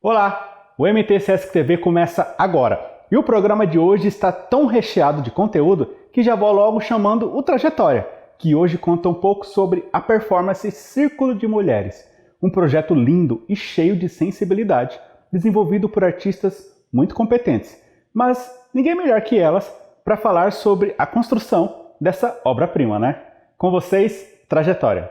Olá, o MT Sesc TV começa agora e o programa de hoje está tão recheado de conteúdo que já vou logo chamando o Trajetória, que hoje conta um pouco sobre a performance Círculo de Mulheres, um projeto lindo e cheio de sensibilidade, desenvolvido por artistas muito competentes, mas ninguém melhor que elas para falar sobre a construção dessa obra-prima, né? Com vocês, Trajetória.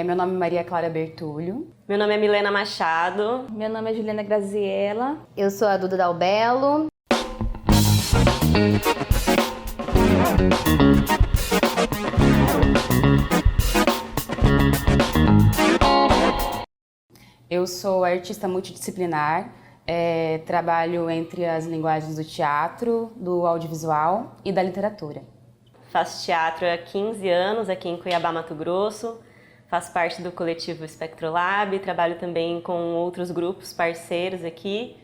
Meu nome é Maria Clara Bertulho. Meu nome é Milena Machado. Meu nome é Juliana Graziella. Eu sou a Duda Dalbello. Eu sou artista multidisciplinar, trabalho entre as linguagens do teatro, do audiovisual e da literatura. Faço teatro há 15 anos aqui em Cuiabá, Mato Grosso. Faço parte do coletivo Espectrolab, trabalho também com outros grupos parceiros aqui,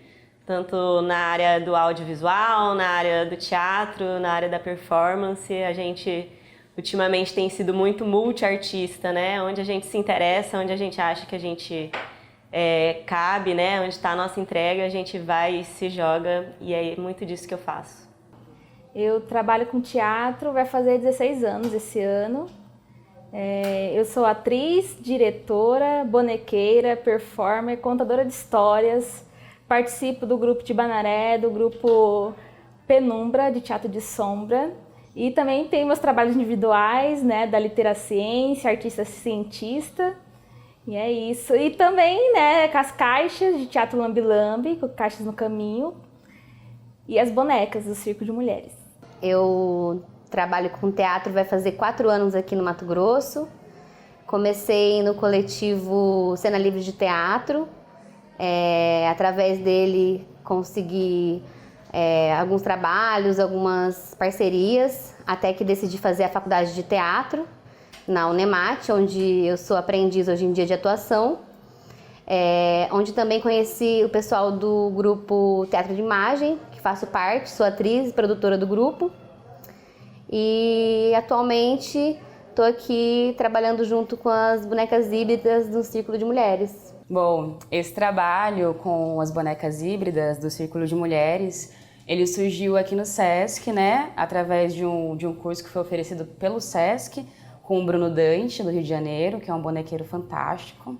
tanto na área do audiovisual, na área do teatro, na área da performance. A gente ultimamente tem sido muito multiartista, né? Onde a gente se interessa, onde a gente acha que a gente cabe, né? Onde está a nossa entrega, a gente vai e se joga, e é muito disso que eu faço. Eu trabalho com teatro, vai fazer 16 anos esse ano. Eu sou atriz, diretora, bonequeira, performer, contadora de histórias, participo do grupo de Banaré, do grupo Penumbra, de teatro de sombra, e também tenho meus trabalhos individuais, né, da literaciência, artista cientista, e é isso. E também, né, com as caixas de teatro lambe-lambe, com Caixas no Caminho, e as bonecas do Circo de Mulheres. Eu trabalho com teatro, vai fazer 4 anos aqui no Mato Grosso. Comecei no coletivo Cena Livre de Teatro. Através dele consegui alguns trabalhos, algumas parcerias, até que decidi fazer a faculdade de teatro na Unemat, onde eu sou aprendiz hoje em dia de atuação. Onde também conheci o pessoal do grupo Teatro de Imagem, que faço parte, sou atriz e produtora do grupo. E atualmente estou aqui trabalhando junto com as bonecas híbridas do Círculo de Mulheres. Bom, esse trabalho com as bonecas híbridas do Círculo de Mulheres, ele surgiu aqui no Sesc, né? Através de um curso que foi oferecido pelo Sesc, com o Bruno Dante, do Rio de Janeiro, que é um bonequeiro fantástico.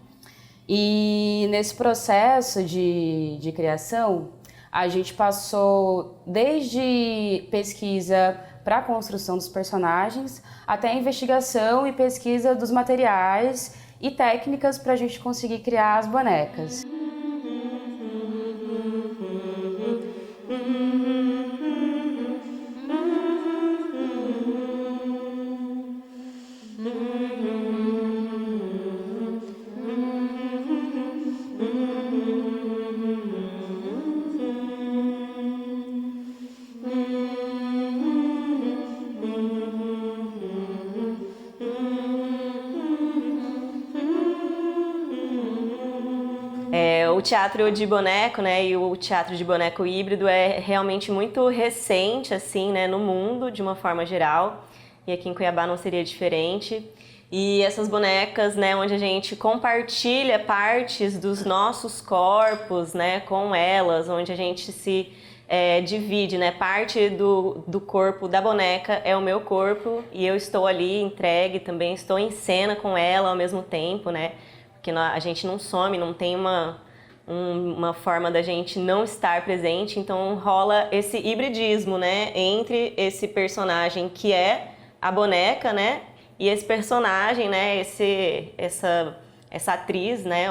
E nesse processo de criação, a gente passou desde pesquisa para a construção dos personagens, até a investigação e pesquisa dos materiais e técnicas para a gente conseguir criar as bonecas. O teatro de boneco, né, e o teatro de boneco híbrido é realmente muito recente, assim, né, no mundo, de uma forma geral, e aqui em Cuiabá não seria diferente. E essas bonecas, né, onde a gente compartilha partes dos nossos corpos, né, com elas, onde a gente se divide, né, parte do corpo da boneca é o meu corpo e eu estou ali entregue, também estou em cena com ela ao mesmo tempo, né, porque a gente não some, não tem uma forma da gente não estar presente, então rola esse hibridismo, né, entre esse personagem que é a boneca, né, e esse personagem, né, essa atriz, né,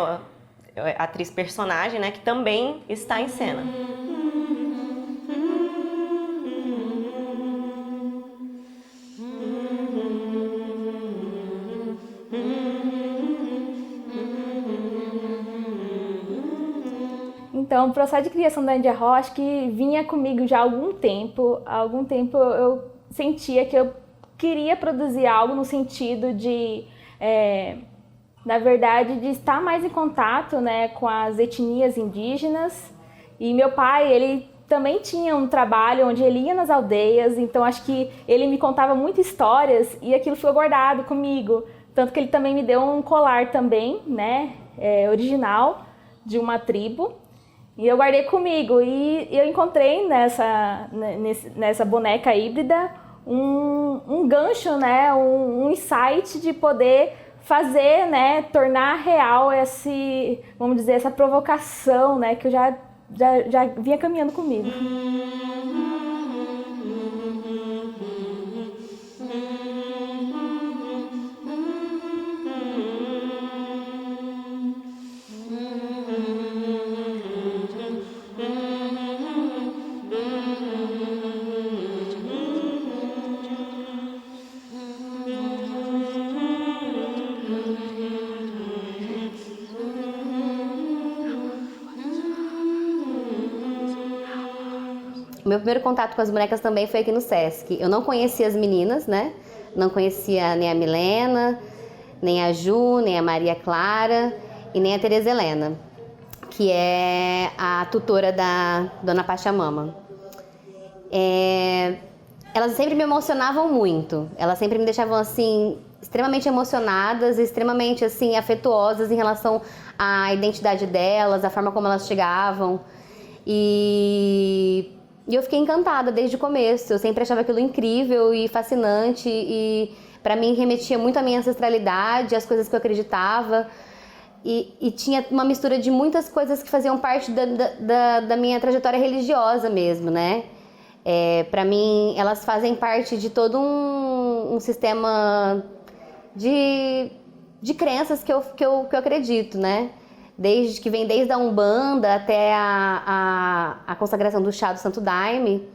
atriz personagem, né, que também está em cena. Então, o processo de criação da Índia Raw, acho que vinha comigo já há algum tempo. Há algum tempo eu sentia que eu queria produzir algo no sentido de, na verdade, de estar mais em contato, né, com as etnias indígenas. E meu pai, ele também tinha um trabalho onde ele ia nas aldeias, então acho que ele me contava muitas histórias e aquilo ficou guardado comigo. Tanto que ele também me deu um colar também, né, original, de uma tribo. E eu guardei comigo e eu encontrei nessa boneca híbrida um gancho, né, um insight de poder fazer, né, tornar real vamos dizer, essa provocação, né, que eu já vinha caminhando comigo. O meu primeiro contato com as bonecas também foi aqui no Sesc. Eu não conhecia as meninas, né? Não conhecia nem a Milena, nem a Ju, nem a Maria Clara e nem a Tereza Helena, que é a tutora da Dona Pachamama. Elas sempre me emocionavam muito. Elas sempre me deixavam assim extremamente emocionadas, extremamente assim afetuosas em relação à identidade delas, a forma como elas chegavam. E eu fiquei encantada desde o começo. Eu sempre achava aquilo incrível e fascinante e para mim remetia muito à minha ancestralidade, às coisas que eu acreditava. E tinha uma mistura de muitas coisas que faziam parte da minha trajetória religiosa mesmo, né? Para mim, elas fazem parte de todo um sistema de crenças que eu acredito, né? Que vem desde a Umbanda até a consagração do chá do Santo Daime,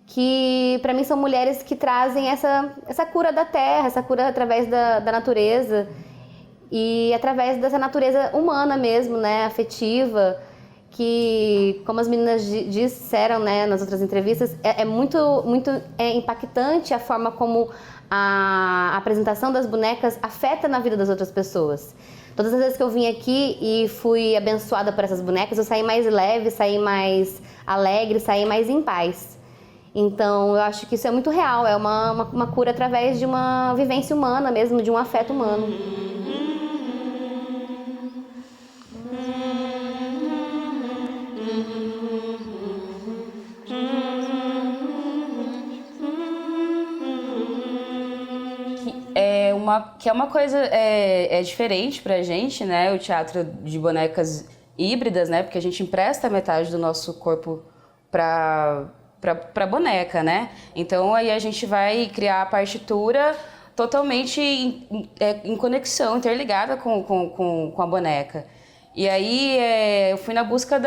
que para mim são mulheres que trazem essa cura da terra, essa cura através da natureza e através dessa natureza humana mesmo, né, afetiva, que, como as meninas disseram, né, nas outras entrevistas, é muito impactante a forma como a apresentação das bonecas afeta na vida das outras pessoas. Todas as vezes que eu vim aqui e fui abençoada por essas bonecas, eu saí mais leve, saí mais alegre, saí mais em paz. Então, eu acho que isso é muito real, é uma cura através de uma vivência humana mesmo, de um afeto humano. Que é uma coisa diferente pra gente, né? O teatro de bonecas híbridas, né? Porque a gente empresta metade do nosso corpo pra boneca, né? Então aí a gente vai criar a partitura totalmente em conexão, interligada com a boneca. E aí eu fui na busca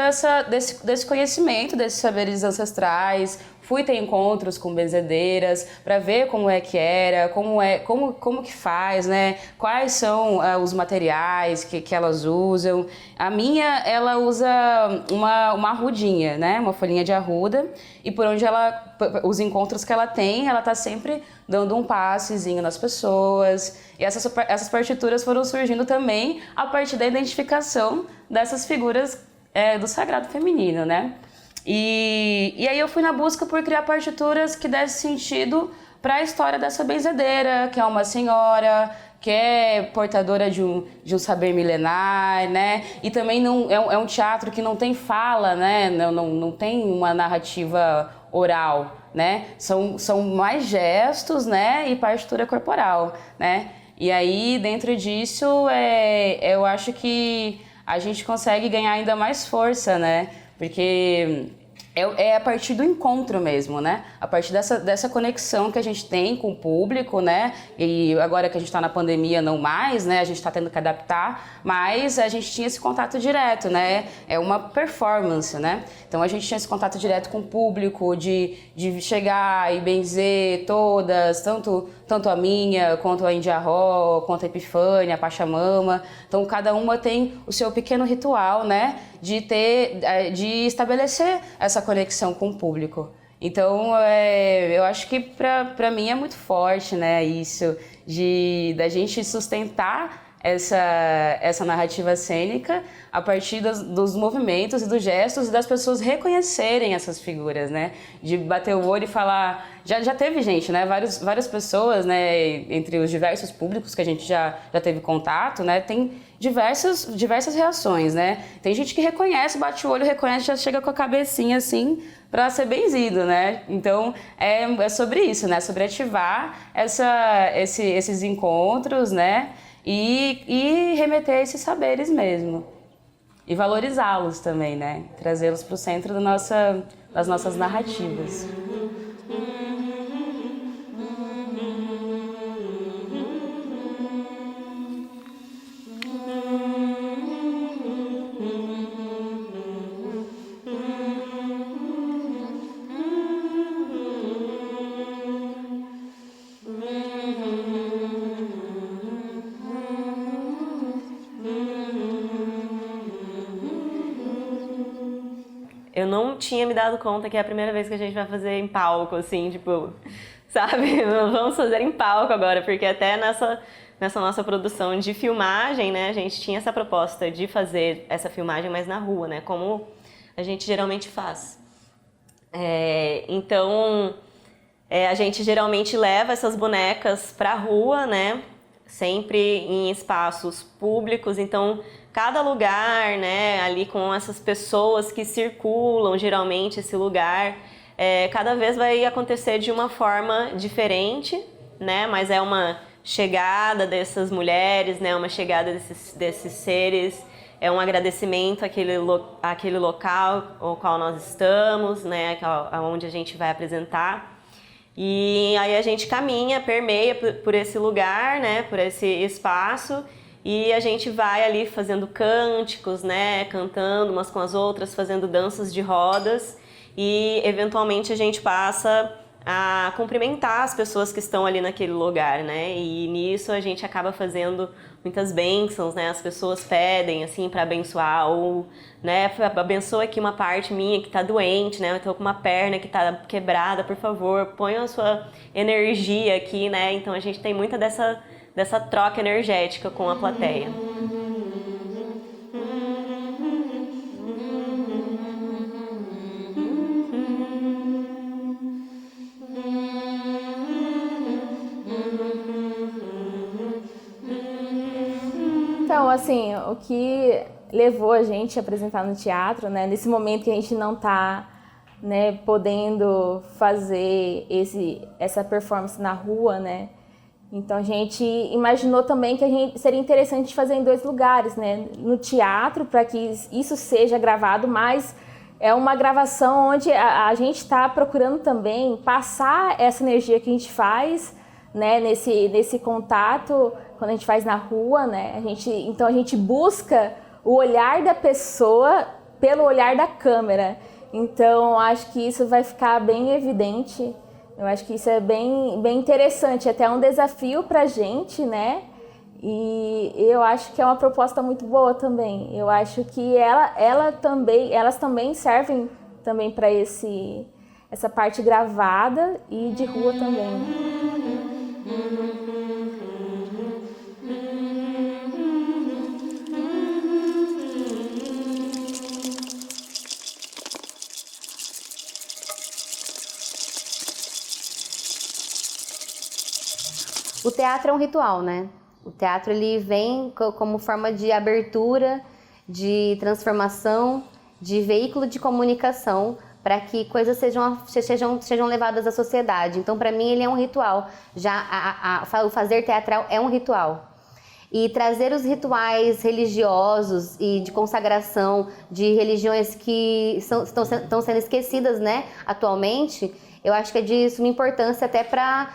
desse conhecimento, desses saberes ancestrais, fui ter encontros com benzedeiras para ver como é que era, como que faz, né? Quais são os materiais que elas usam. A minha, ela usa uma arrudinha, né? Uma folhinha de arruda, e por onde os encontros que ela tem, ela tá sempre dando um passezinho nas pessoas. E essas partituras foram surgindo também a partir da identificação dessas figuras do sagrado feminino, né? E aí eu fui na busca por criar partituras que dessem sentido para a história dessa benzedeira, que é uma senhora, que é portadora de um saber milenar, né? E também não é um teatro que não tem fala, né? Não tem uma narrativa oral, né? São mais gestos, né? E partitura corporal, né? E aí, dentro disso, eu acho que a gente consegue ganhar ainda mais força, né? Porque é a partir do encontro mesmo, né? A partir dessa conexão que a gente tem com o público, né? E agora que a gente está na pandemia, não mais, né? A gente está tendo que adaptar, mas a gente tinha esse contato direto, né? É uma performance, né? Então a gente tinha esse contato direto com o público, de chegar e benzer todas, tanto a minha, quanto a Indiaró, quanto a Epifânia, a Pachamama. Então cada uma tem o seu pequeno ritual, né? De estabelecer essa conexão com o público. Então, eu acho que para mim é muito forte, né, isso, da gente sustentar essa narrativa cênica a partir dos movimentos e dos gestos e das pessoas reconhecerem essas figuras, né? De bater o olho e falar... Já teve gente, né? Várias pessoas, né? Entre os diversos públicos que a gente já teve contato, né? Tem diversas reações, né? Tem gente que reconhece, bate o olho, reconhece, já chega com a cabecinha assim para ser benzido, né? Então é sobre isso, né? Sobre ativar esses encontros, né? E remeter a esses saberes mesmo. E valorizá-los também, né? Trazê-los para o centro das nossas narrativas. Eu não tinha me dado conta que é a primeira vez que a gente vai fazer em palco, assim, tipo, sabe? Vamos fazer em palco agora, porque até nessa nossa produção de filmagem, né, a gente tinha essa proposta de fazer essa filmagem mais na rua, né, como a gente geralmente faz. Então, a gente geralmente leva essas bonecas pra rua, né, sempre em espaços públicos, então cada lugar, né, ali com essas pessoas que circulam geralmente esse lugar, cada vez vai acontecer de uma forma diferente, né, mas é uma chegada dessas mulheres, né, uma chegada desses seres, é um agradecimento àquele local ao qual nós estamos, né, aonde a gente vai apresentar. E aí a gente caminha, permeia por esse lugar, né, por esse espaço, e a gente vai ali fazendo cânticos, né, cantando umas com as outras, fazendo danças de rodas, e eventualmente a gente passa a cumprimentar as pessoas que estão ali naquele lugar, né, e nisso a gente acaba fazendo muitas bênçãos, né, as pessoas pedem, assim, para abençoar, ou, né, abençoa aqui uma parte minha que tá doente, né, eu tô com uma perna que tá quebrada, por favor, ponha a sua energia aqui, né, então a gente tem muita dessa troca energética com a plateia. Então, assim, o que levou a gente a apresentar no teatro, né, nesse momento que a gente não está, né, podendo fazer essa performance na rua, né, então a gente imaginou também que seria interessante fazer em 2 lugares, né, no teatro, para que isso seja gravado, mas é uma gravação onde a gente está procurando também passar essa energia que a gente faz, né, nesse contato, quando a gente faz na rua, né, então a gente busca o olhar da pessoa pelo olhar da câmera. Então acho que isso vai ficar bem evidente. Eu acho que isso é bem interessante, até um desafio para a gente, né? E eu acho que é uma proposta muito boa também. Eu acho que elas também servem também para essa parte gravada e de rua também. O teatro é um ritual, né? O teatro ele vem como forma de abertura, de transformação, de veículo de comunicação para que coisas sejam levadas à sociedade. Então, para mim, ele é um ritual. Já o fazer teatral é um ritual. E trazer os rituais religiosos e de consagração de religiões que estão sendo esquecidas, né, atualmente, eu acho que é de suma importância até para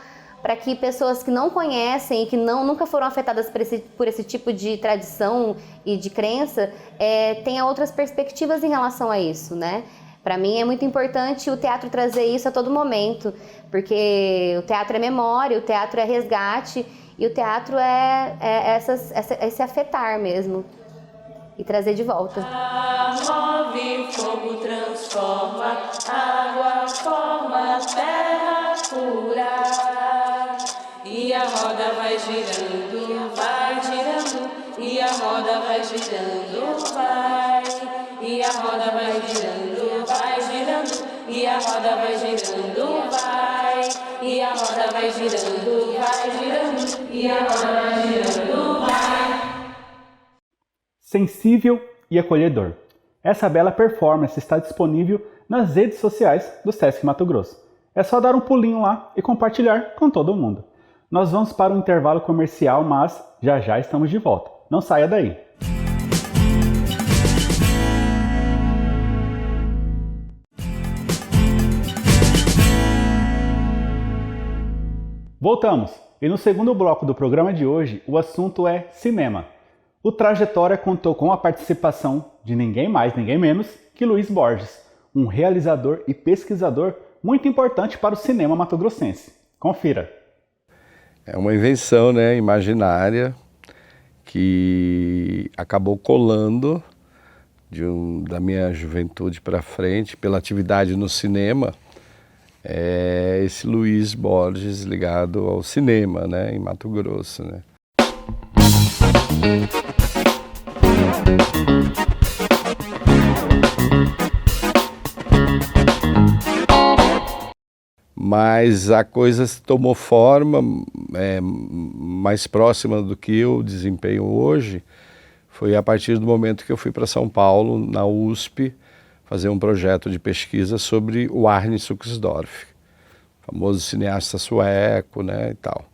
que pessoas que não conhecem e que nunca foram afetadas por esse tipo de tradição e de crença tenham outras perspectivas em relação a isso, né? Para mim é muito importante o teatro trazer isso a todo momento, porque o teatro é memória, o teatro é resgate e o teatro esse afetar mesmo e trazer de volta. Move, fogo transforma, água forma, terra cura. E a roda roda vai girando, vai girando, e a roda vai girando, vai. E a roda vai girando, vai girando, e a roda vai girando, vai. E a roda vai girando, vai girando, e a roda vai girando, vai. Sensível e acolhedor. Essa bela performance está disponível nas redes sociais do Sesc Mato Grosso. É só dar um pulinho lá e compartilhar com todo mundo. Nós vamos para um intervalo comercial, mas já já estamos de volta. Não saia daí! Voltamos! E no segundo bloco do programa de hoje, o assunto é cinema. O Trajetória contou com a participação de ninguém mais, ninguém menos que Luiz Borges, um realizador e pesquisador muito importante para o cinema mato-grossense. Confira! É uma invenção, né, imaginária que acabou colando da minha juventude para frente, pela atividade no cinema, esse Luiz Borges ligado ao cinema, né, em Mato Grosso, né. Mas a coisa tomou forma mais próxima do que eu desempenho hoje, foi a partir do momento que eu fui para São Paulo, na USP, fazer um projeto de pesquisa sobre o Arne Suchsdorff, famoso cineasta sueco, né, e tal.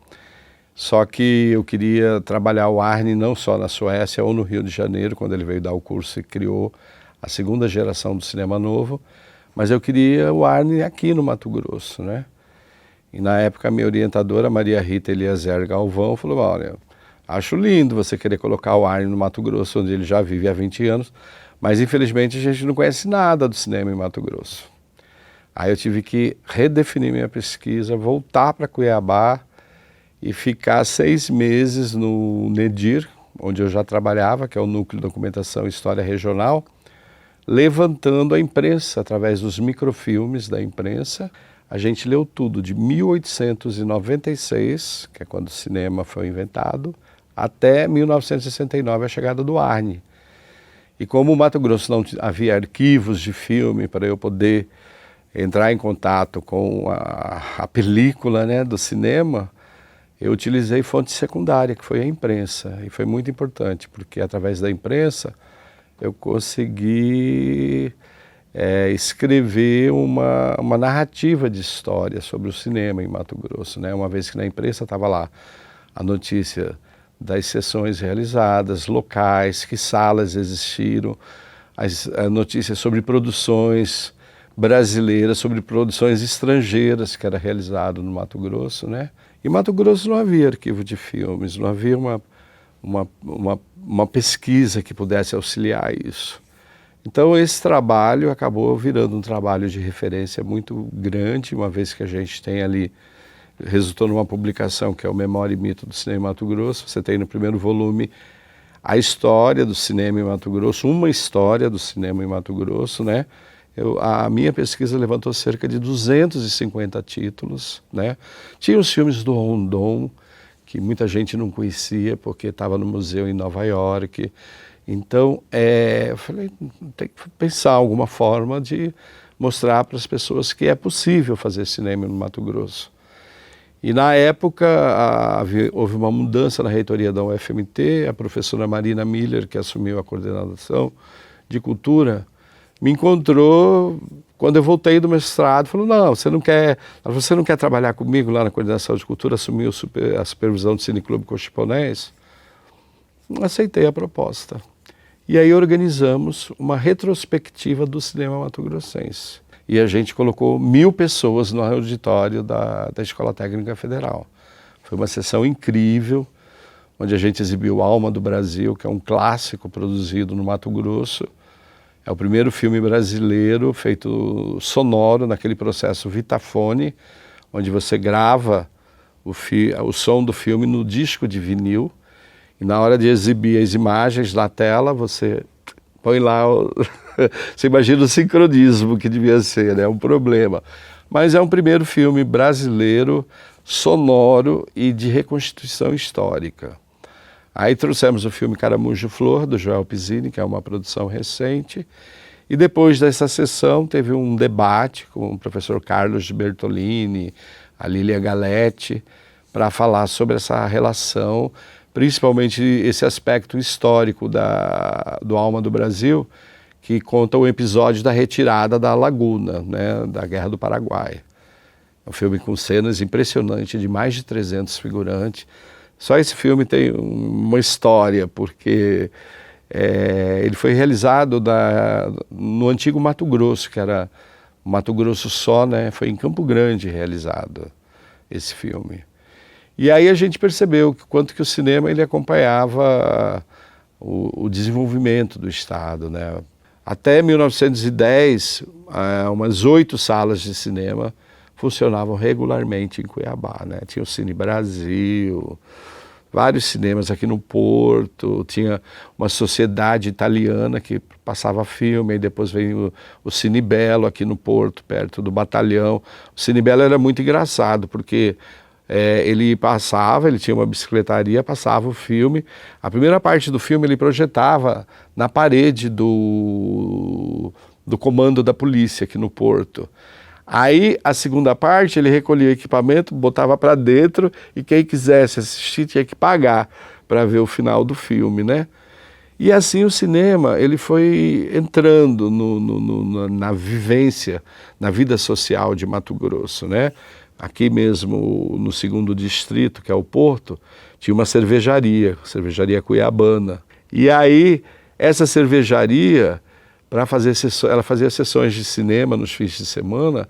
Só que eu queria trabalhar o Arne não só na Suécia ou no Rio de Janeiro, quando ele veio dar o curso e criou a segunda geração do cinema novo, mas eu queria o Arne aqui no Mato Grosso, né? E na época a minha orientadora, Maria Rita Eliezer Galvão, falou, olha, acho lindo você querer colocar o Arne no Mato Grosso, onde ele já vive há 20 anos, mas infelizmente a gente não conhece nada do cinema em Mato Grosso. Aí eu tive que redefinir minha pesquisa, voltar para Cuiabá e ficar 6 meses no NEDIR, onde eu já trabalhava, que é o Núcleo de Documentação e História Regional, levantando a imprensa, através dos microfilmes da imprensa. A gente leu tudo de 1896, que é quando o cinema foi inventado, até 1969, a chegada do Arne. E como o Mato Grosso não havia arquivos de filme para eu poder entrar em contato com a película, né, do cinema, eu utilizei fonte secundária, que foi a imprensa. E foi muito importante, porque através da imprensa eu consegui escrever uma narrativa de história sobre o cinema em Mato Grosso, né? Uma vez que na imprensa estava lá a notícia das sessões realizadas, locais, que salas existiram, as notícias sobre produções brasileiras, sobre produções estrangeiras que era realizado no Mato Grosso, né? Em Mato Grosso não havia arquivo de filmes, não havia uma pesquisa que pudesse auxiliar isso. Então esse trabalho acabou virando um trabalho de referência muito grande, uma vez que a gente tem ali, resultou numa publicação que é o Memória e Mito do Cinema em Mato Grosso. Você tem no primeiro volume a história do cinema em Mato Grosso, uma história do cinema em Mato Grosso, né? A minha pesquisa levantou cerca de 250 títulos, né? Tinha os filmes do Rondon, que muita gente não conhecia porque estava no museu em Nova York. Então, eu falei, tem que pensar alguma forma de mostrar para as pessoas que é possível fazer cinema no Mato Grosso. E na época houve uma mudança na reitoria da UFMT, a professora Marina Miller, que assumiu a coordenação de cultura, me encontrou quando eu voltei do mestrado, falou, não, você não quer trabalhar comigo lá na coordenação de cultura, assumir a supervisão do Cineclube Cochiponés? Aceitei a proposta. E aí organizamos uma retrospectiva do cinema mato-grossense. E a gente colocou 1000 pessoas no auditório da Escola Técnica Federal. Foi uma sessão incrível, onde a gente exibiu Alma do Brasil, que é um clássico produzido no Mato Grosso. É o primeiro filme brasileiro feito sonoro, naquele processo Vitafone, onde você grava o som do filme no disco de vinil, e na hora de exibir as imagens na tela, você põe lá, você imagina o sincronismo que devia ser, né? Um problema. Mas é um primeiro filme brasileiro sonoro e de reconstituição histórica. Aí trouxemos o filme Caramujo Flor, do Joel Pizzini, que é uma produção recente, e depois dessa sessão teve um debate com o professor Carlos de Bertolini, a Lília Galetti, para falar sobre essa relação, principalmente esse aspecto histórico do Alma do Brasil, que conta o episódio da retirada da Laguna, né, da Guerra do Paraguai. É um filme com cenas impressionantes, de mais de 300 figurantes. Só esse filme tem uma história, porque ele foi realizado no antigo Mato Grosso, que era Mato Grosso só, né? Foi em Campo Grande realizado esse filme. E aí a gente percebeu quanto que o cinema ele acompanhava o desenvolvimento do Estado, né? Até 1910, umas 8 salas de cinema funcionavam regularmente em Cuiabá, né? Tinha o Cine Brasil, vários cinemas aqui no Porto, tinha uma sociedade italiana que passava filme, e depois veio o Cine Belo aqui no Porto, perto do Batalhão. O Cine Belo era muito engraçado, porque ele tinha uma bicicletaria, passava o filme. A primeira parte do filme ele projetava na parede do comando da polícia aqui no Porto. Aí a segunda parte ele recolhia o equipamento, botava para dentro e quem quisesse assistir tinha que pagar para ver o final do filme, né? E assim o cinema ele foi entrando na vivência, na vida social de Mato Grosso, né? Aqui mesmo no 2º distrito, que é o Porto, tinha uma cervejaria Cuiabana. E aí essa cervejaria, ela fazia sessões de cinema nos fins de semana,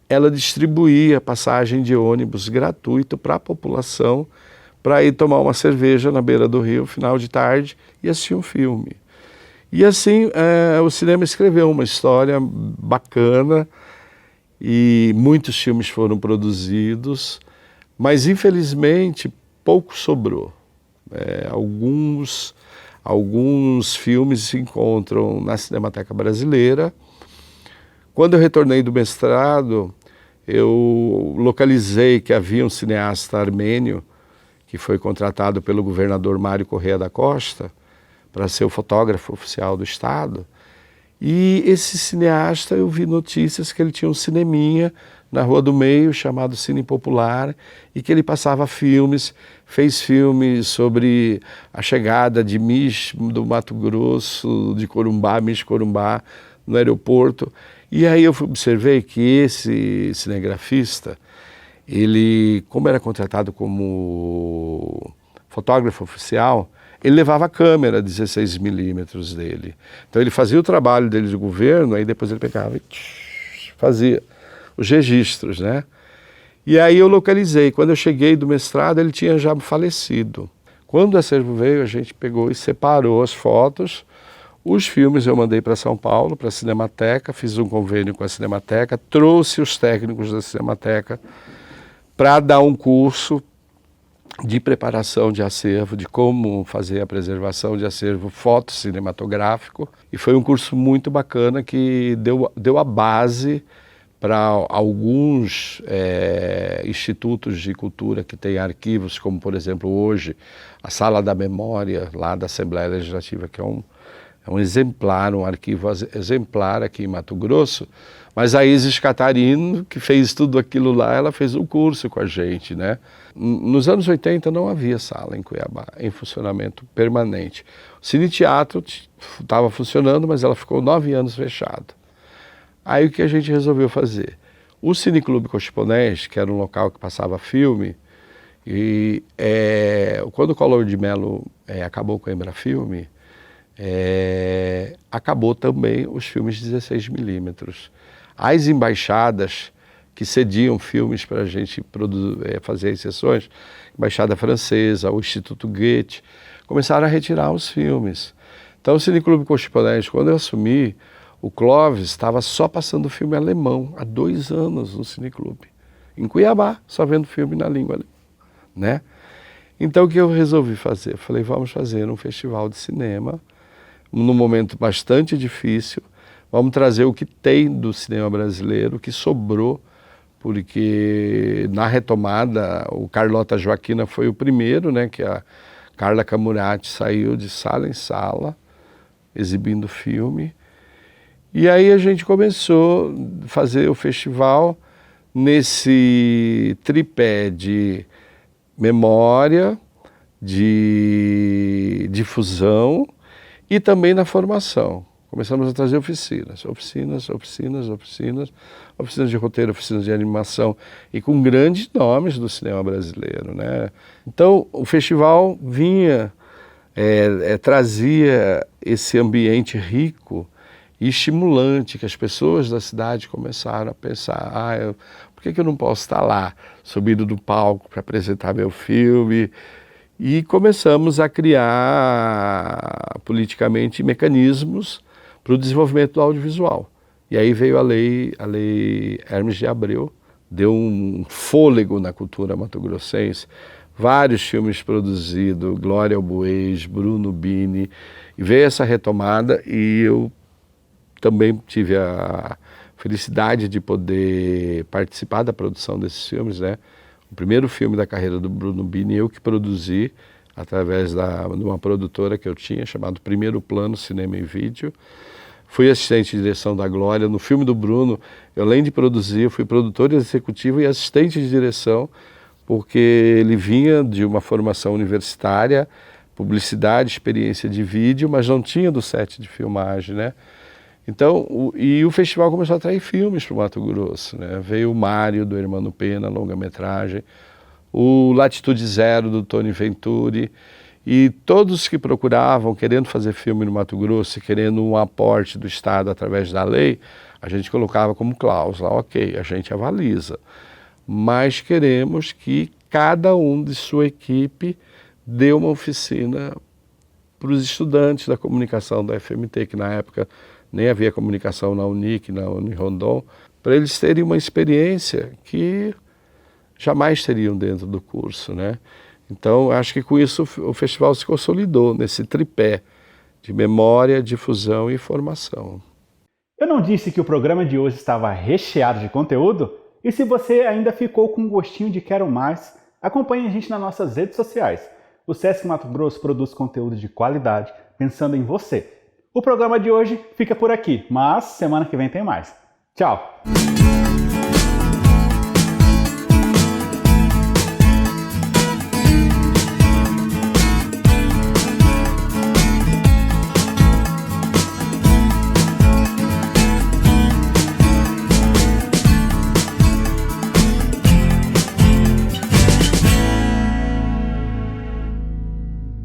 ela distribuía passagem de ônibus gratuito para a população para ir tomar uma cerveja na beira do rio, final de tarde, e assistir um filme. E assim o cinema escreveu uma história bacana e muitos filmes foram produzidos, mas infelizmente pouco sobrou. Alguns filmes se encontram na Cinemateca Brasileira. Quando eu retornei do mestrado, eu localizei que havia um cineasta armênio que foi contratado pelo governador Mário Correia da Costa para ser o fotógrafo oficial do Estado. E esse cineasta, eu vi notícias que ele tinha um cineminha na Rua do Meio, chamado Cine Popular, e que ele passava filmes, fez filmes sobre a chegada de do Mato Grosso, de Corumbá, Corumbá, no aeroporto. E aí eu observei que esse cinegrafista, ele, como era contratado como fotógrafo oficial, ele levava a câmera 16mm dele. Então ele fazia o trabalho dele de governo, aí depois ele pegava e fazia os registros, né? E aí eu localizei. Quando eu cheguei do mestrado, ele tinha já falecido. Quando o acervo veio, a gente pegou e separou as fotos. Os filmes eu mandei para São Paulo, para a Cinemateca, fiz um convênio com a Cinemateca, trouxe os técnicos da Cinemateca para dar um curso de preparação de acervo, de como fazer a preservação de acervo fotocinematográfico. E foi um curso muito bacana que deu a base para alguns institutos de cultura que têm arquivos, como por exemplo hoje a Sala da Memória, lá da Assembleia Legislativa, que é um exemplar, um arquivo exemplar aqui em Mato Grosso. Mas a Isis Catarino, que fez tudo aquilo lá, ela fez um curso com a gente, né? Nos anos 80 não havia sala em Cuiabá, em funcionamento permanente. O Cine Teatro estava funcionando, mas ela ficou 9 anos fechado. Aí o que a gente resolveu fazer? O Cineclube Cochiponés, que era um local que passava filme, e quando o Collor de Mello acabou com a Embrafilme, acabou também os filmes 16mm. As embaixadas que cediam filmes para a gente fazer as sessões, Embaixada Francesa, o Instituto Goethe, começaram a retirar os filmes. Então o Cineclube Cochiponés, quando eu assumi, o Clóvis estava só passando filme alemão há 2 anos no Cineclube, em Cuiabá, só vendo filme na língua alemã, né? Então o que eu resolvi fazer? Eu falei, vamos fazer um festival de cinema, num momento bastante difícil, vamos trazer o que tem do cinema brasileiro, o que sobrou, porque na retomada o Carlota Joaquina foi o primeiro, né, que a Carla Camurati saiu de sala em sala, exibindo o filme. E aí a gente começou a fazer o festival nesse tripé de memória, de difusão e também na formação. Começamos a trazer oficinas de roteiro, oficinas de animação e com grandes nomes do cinema brasileiro, né? Então o festival vinha, trazia esse ambiente rico e estimulante que as pessoas da cidade começaram a pensar, por que eu não posso estar lá, subindo do palco para apresentar meu filme? E começamos a criar politicamente mecanismos para o desenvolvimento do audiovisual. E aí veio a lei Hermes de Abreu, deu um fôlego na cultura mato-grossense, vários filmes produzidos, Glória Albuez, Bruno Bini, e veio essa retomada e eu também tive a felicidade de poder participar da produção desses filmes, né? O primeiro filme da carreira do Bruno Bini eu que produzi, através de uma produtora que eu tinha, chamado Primeiro Plano Cinema e Vídeo. Fui assistente de direção da Glória. No filme do Bruno, eu, além de produzir, eu fui produtor executivo e assistente de direção, porque ele vinha de uma formação universitária, publicidade, experiência de vídeo, mas não tinha do set de filmagem, né? Então, o festival começou a atrair filmes para o Mato Grosso, né? Veio o Mário, do Hermano Pena, longa-metragem, o Latitude Zero, do Tony Venturi, e todos que procuravam, querendo fazer filme no Mato Grosso, querendo um aporte do Estado através da lei, a gente colocava como cláusula, ok, a gente avaliza, mas queremos que cada um de sua equipe dê uma oficina para os estudantes da comunicação da FMT, que na época nem havia comunicação na Unic, na Unirondon, para eles terem uma experiência que jamais teriam dentro do curso, né? Então, acho que com isso o festival se consolidou nesse tripé de memória, difusão e formação. Eu não disse que o programa de hoje estava recheado de conteúdo? E se você ainda ficou com um gostinho de quero mais, acompanhe a gente nas nossas redes sociais. O Sesc Mato Grosso produz conteúdo de qualidade, pensando em você. O programa de hoje fica por aqui, mas semana que vem tem mais. Tchau!